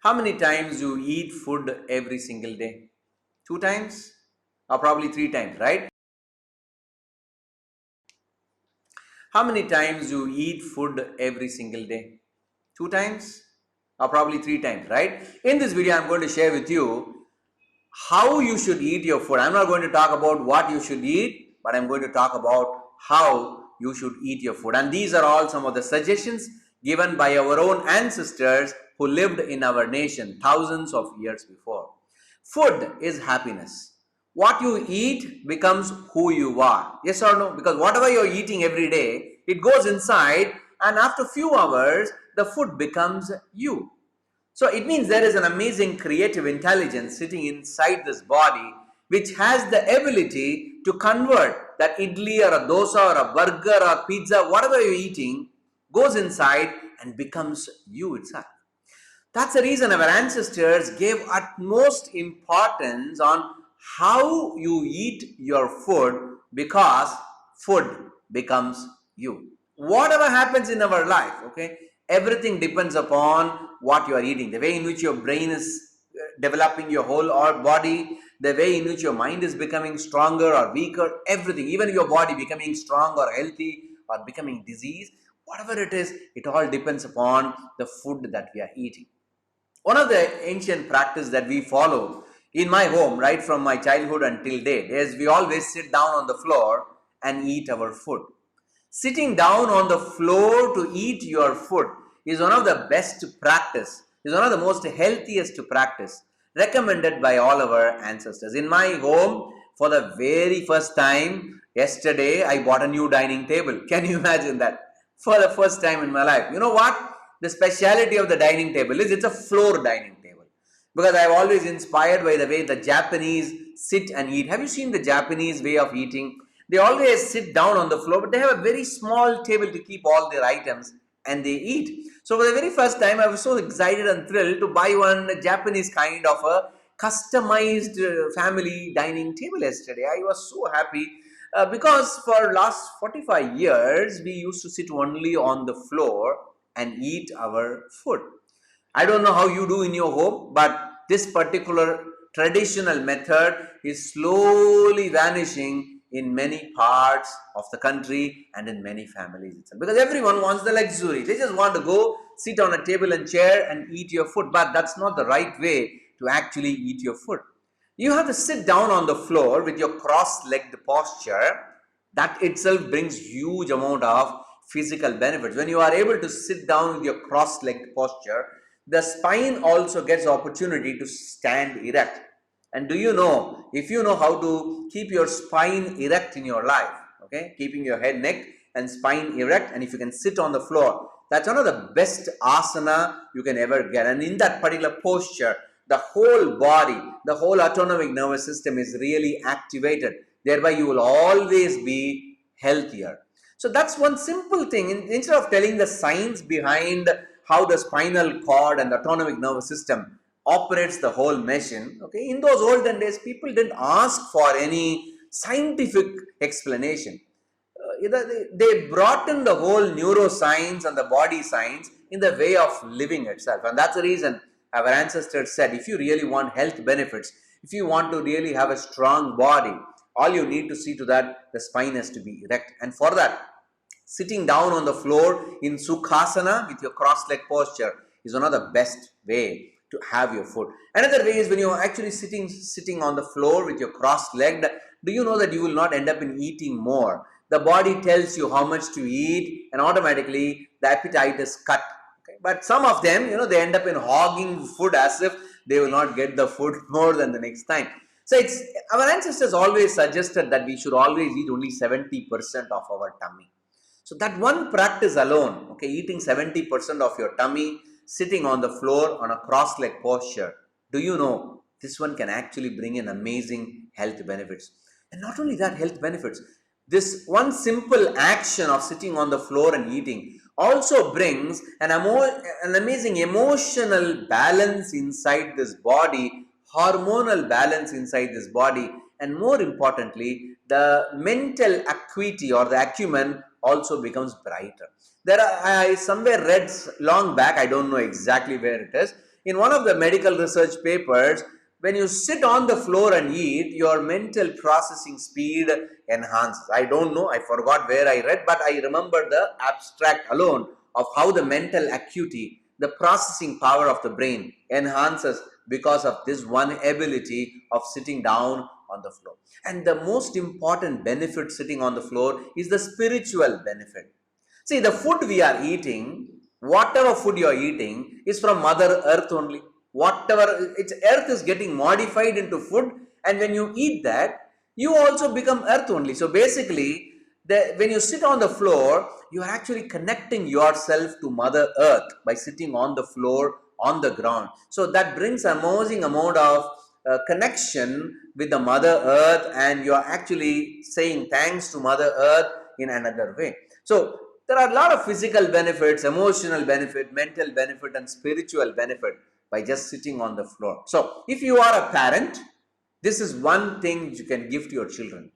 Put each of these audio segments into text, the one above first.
How many times you eat food every single day? 2 times or probably 3 times, right? How many times you eat food every single day? 2 times or probably 3 times, right? In this video, I'm going to share with you how you should eat your food. I'm not going to talk about what you should eat, but I'm going to talk about how you should eat your food. And these are all some of the suggestions given by our own ancestors who lived in our nation thousands of years before. Food is happiness. What you eat becomes who you are. Yes or no? Because whatever you're eating every day, it goes inside, and after few hours, the food becomes you. So it means there is an amazing creative intelligence sitting inside this body which has the ability to convert that idli or a dosa or a burger or pizza, whatever you're eating, goes inside and becomes you itself. That's the reason our ancestors gave utmost importance on how you eat your food, because food becomes you. Whatever happens in our life, okay, everything depends upon what you are eating, the way in which your brain is developing your whole body, the way in which your mind is becoming stronger or weaker, everything, even your body becoming strong or healthy or becoming diseased, whatever it is, it all depends upon the food that we are eating. One of the ancient practice that we follow in my home right from my childhood until date is we always sit down on the floor and eat our food. Sitting down on the floor to eat your food is one of the best practice, is one of the most healthiest practice recommended by all our ancestors. In my home, for the very first time, yesterday I bought a new dining table. Can you imagine that? For the first time in my life. You know what? The speciality of the dining table is it's a floor dining table. Because I've always inspired by the way the Japanese sit and eat. Have you seen the Japanese way of eating? They always sit down on the floor, but they have a very small table to keep all their items and they eat. So for the very first time, I was so excited and thrilled to buy one Japanese kind of a customized family dining table yesterday. I was so happy because for last 45 years, we used to sit only on the floor and eat our food. I don't know how you do in your home, but this particular traditional method is slowly vanishing in many parts of the country and in many families itself. Because everyone wants the luxury. They just want to go sit on a table and chair and eat your food. But that's not the right way to actually eat your food. You have to sit down on the floor with your cross-legged posture. That itself brings huge amount of physical benefits. When you are able to sit down with your cross-legged posture, the spine also gets opportunity to stand erect. And do you know, if you know how to keep your spine erect in your life, okay, keeping your head, neck and spine erect, and if you can sit on the floor, that's one of the best asana you can ever get. And in that particular posture, the whole body, the whole autonomic nervous system is really activated. Thereby, you will always be healthier. So that's one simple thing. Instead of telling the science behind how the spinal cord and the autonomic nervous system operates the whole machine, okay, in those olden days, people didn't ask for any scientific explanation. They brought in the whole neuroscience and the body science in the way of living itself. And that's the reason our ancestors said, if you really want health benefits, if you want to really have a strong body, all you need to see to that the spine has to be erect. And for that, sitting down on the floor in Sukhasana with your cross-leg posture is one of the best way to have your food. Another way is when you're actually sitting on the floor with your cross-legged, do you know that you will not end up in eating more? The body tells you how much to eat and automatically the appetite is cut. Okay? But some of them, they end up in hogging food as if they will not get the food more than the next time. So it's our ancestors always suggested that we should always eat only 70% of our tummy. So that one practice alone, okay, eating 70% of your tummy, sitting on the floor on a cross-leg posture, do you know this one can actually bring in amazing health benefits? And not only that, health benefits, this one simple action of sitting on the floor and eating also brings an amazing emotional balance inside this body, hormonal balance inside this body, and more importantly, the mental acuity or the acumen also becomes brighter. There are, I somewhere read long back, I don't know exactly where it is, In one of the medical research papers, when you sit on the floor and eat, your mental processing speed enhances. I don't know, I forgot where I read, but I remember the abstract alone of how the mental acuity, the processing power of the brain enhances because of this one ability of sitting down on the floor. And the most important benefit sitting on the floor is the spiritual benefit. See, the food we are eating, whatever food you are eating, is from Mother Earth only. Whatever, it's earth is getting modified into food, and when you eat that, you also become earth only. So basically, when you sit on the floor, you are actually connecting yourself to Mother Earth by sitting on the floor, on the ground. So that brings amazing amount of connection with the Mother Earth, and you are actually saying thanks to Mother Earth in another way. So there are a lot of physical benefits, emotional benefit, mental benefit, and spiritual benefit by just sitting on the floor. So if you are a parent, this is one thing you can give to your children,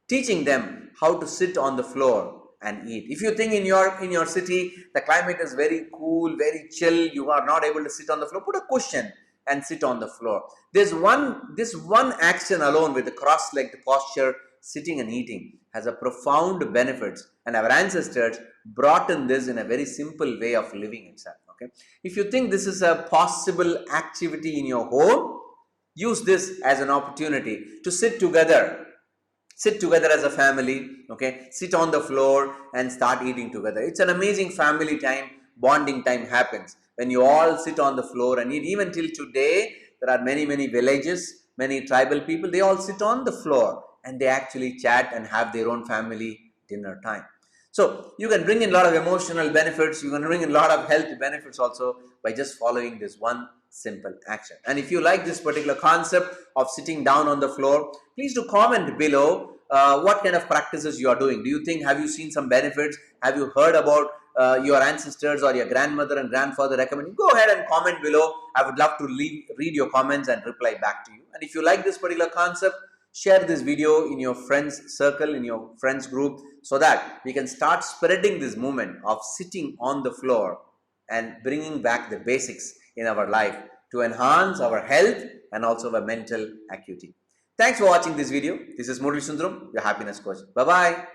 teaching them how to sit on the floor and eat. If you think in your city the climate is very cool, very chill, you are not able to sit on the floor, put a cushion and sit on the floor. This one action alone with the cross-legged posture, sitting and eating, has a profound benefits, and our ancestors brought in this in a very simple way of living itself. Okay, if you think this is a possible activity in your home, use this as an opportunity to sit together as a family. Okay, sit on the floor and start eating together. It's an amazing family time, bonding time happens when you all sit on the floor and eat. Even till today, there are many villages, many tribal people, they all sit on the floor and they actually chat and have their own family dinner time. So you can bring in a lot of emotional benefits, you can bring in a lot of health benefits also by just following this one simple action. And if you like this particular concept of sitting down on the floor, please do comment below what kind of practices you are doing. Do you think, have you seen some benefits? Have you heard about your ancestors or your grandmother and grandfather recommending? Go ahead and comment below. I would love to read your comments and reply back to you. And if you like this particular concept, share this video in your friends circle, in your friends group, so that we can start spreading this movement of sitting on the floor and bringing back the basics in our life to enhance our health and also our mental acuity. Thanks for watching this video. This is Murali Sundaram, your happiness coach. Bye-bye.